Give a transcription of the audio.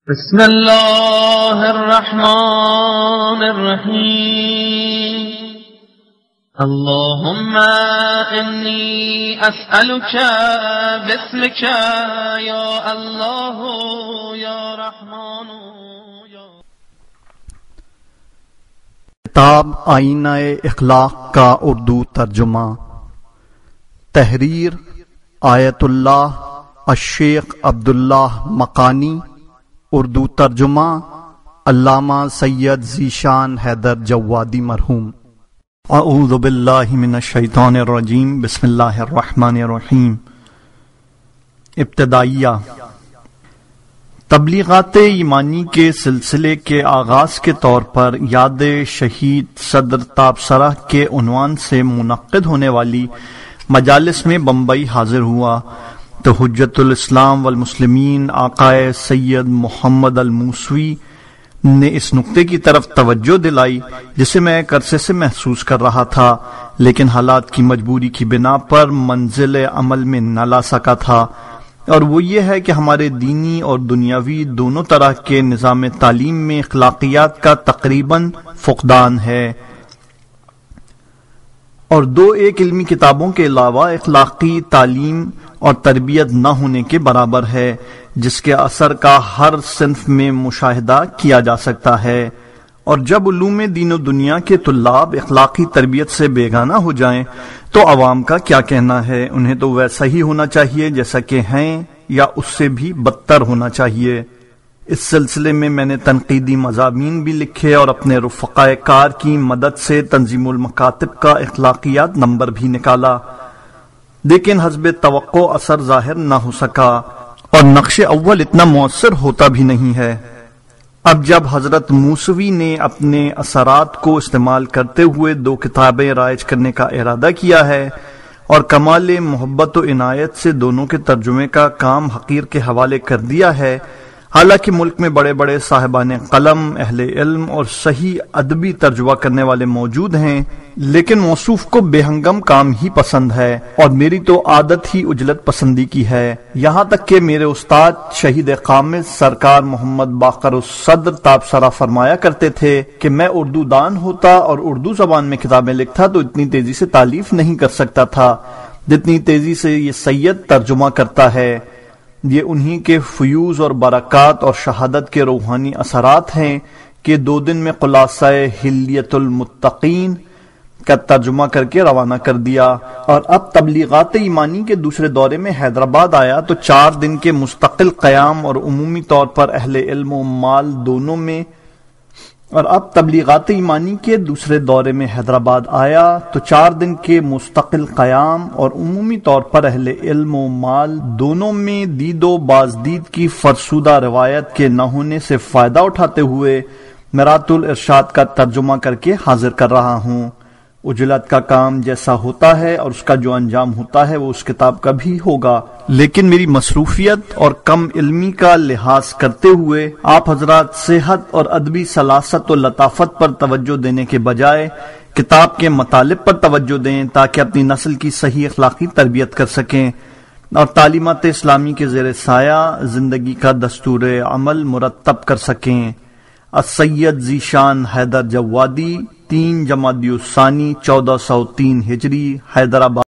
بسم اللہ الرحمن الرحیم اللہم انی اسألک باسمک یا اللہ یا رحمان یا کتاب آئینہ اخلاق کا اردو ترجمہ، تحریر آیت اللہ الشیخ عبداللہ مقانی، اردو ترجمہ علامہ سید ذیشان حیدر جوادی مرحوم۔ اعوذ باللہ من الشیطان الرجیم، بسم اللہ الرحمن الرحیم۔ ابتدائیہ تبلیغات ایمانی کے سلسلے کے آغاز کے طور پر یاد شہید صدر تابصرہ کے عنوان سے منعقد ہونے والی مجالس میں بمبئی حاضر ہوا تو حجت الاسلام والمسلمین آقائے سید محمد الموسوی نے اس نقطے کی طرف توجہ دلائی جسے میں ایک عرصے سے محسوس کر رہا تھا، لیکن حالات کی مجبوری کی بنا پر منزل عمل میں نہ لا سکا تھا، اور وہ یہ ہے کہ ہمارے دینی اور دنیاوی دونوں طرح کے نظام تعلیم میں اخلاقیات کا تقریباً فقدان ہے، اور دو ایک علمی کتابوں کے علاوہ اخلاقی تعلیم اور تربیت نہ ہونے کے برابر ہے، جس کے اثر کا ہر صنف میں مشاہدہ کیا جا سکتا ہے۔ اور جب علوم دین و دنیا کے طلاب اخلاقی تربیت سے بیگانہ ہو جائیں تو عوام کا کیا کہنا ہے؟ انہیں تو ویسا ہی ہونا چاہیے جیسا کہ ہیں، یا اس سے بھی بدتر ہونا چاہیے۔ اس سلسلے میں نے تنقیدی مضامین بھی لکھے اور اپنے رفقائے کار کی مدد سے تنظیم المکاتب کا اخلاقیات نمبر بھی نکالا، لیکن حسب توقع اثر ظاہر نہ ہو سکا اور نقش اول اتنا مؤثر ہوتا بھی نہیں ہے۔ اب جب حضرت موسوی نے اپنے اثرات کو استعمال کرتے ہوئے دو کتابیں رائج کرنے کا ارادہ کیا ہے اور کمال محبت و عنایت سے دونوں کے ترجمے کا کام حقیر کے حوالے کر دیا ہے، حالانکہ ملک میں بڑے بڑے صاحبان قلم، اہل علم اور صحیح ادبی ترجمہ کرنے والے موجود ہیں، لیکن موصوف کو بے ہنگم کام ہی پسند ہے، اور میری تو عادت ہی عجلت پسندی کی ہے، یہاں تک کہ میرے استاد شہید قامز سرکار محمد باقر الصدر تابصرہ فرمایا کرتے تھے کہ میں اردو دان ہوتا اور اردو زبان میں کتابیں لکھتا تو اتنی تیزی سے تالیف نہیں کر سکتا تھا جتنی تیزی سے یہ سید ترجمہ کرتا ہے۔ یہ انہی کے فیوز اور برکات اور شہادت کے روحانی اثرات ہیں کہ 2 دن میں خلاصہ حلیت المتقین کا ترجمہ کر کے روانہ کر دیا، اور اب تبلیغات ایمانی کے دوسرے دورے میں حیدرآباد آیا تو 4 دن کے مستقل قیام اور عمومی طور پر اہل علم و مال دونوں میں دید و بازدید کی فرسودہ روایت کے نہ ہونے سے فائدہ اٹھاتے ہوئے مرات الارشاد کا ترجمہ کر کے حاضر کر رہا ہوں۔ اجلت کا کام جیسا ہوتا ہے اور اس کا جو انجام ہوتا ہے وہ اس کتاب کا بھی ہوگا، لیکن میری مصروفیت اور کم علمی کا لحاظ کرتے ہوئے آپ حضرات صحت اور ادبی سلاست و لطافت پر توجہ دینے کے بجائے کتاب کے مطالب پر توجہ دیں تاکہ اپنی نسل کی صحیح اخلاقی تربیت کر سکیں اور تعلیمات اسلامی کے زیر سایہ زندگی کا دستور عمل مرتب کر سکیں۔ السید ذیشان حیدر جوادی، 3 جمادی الثانی 1403 ہجری، حیدرآباد۔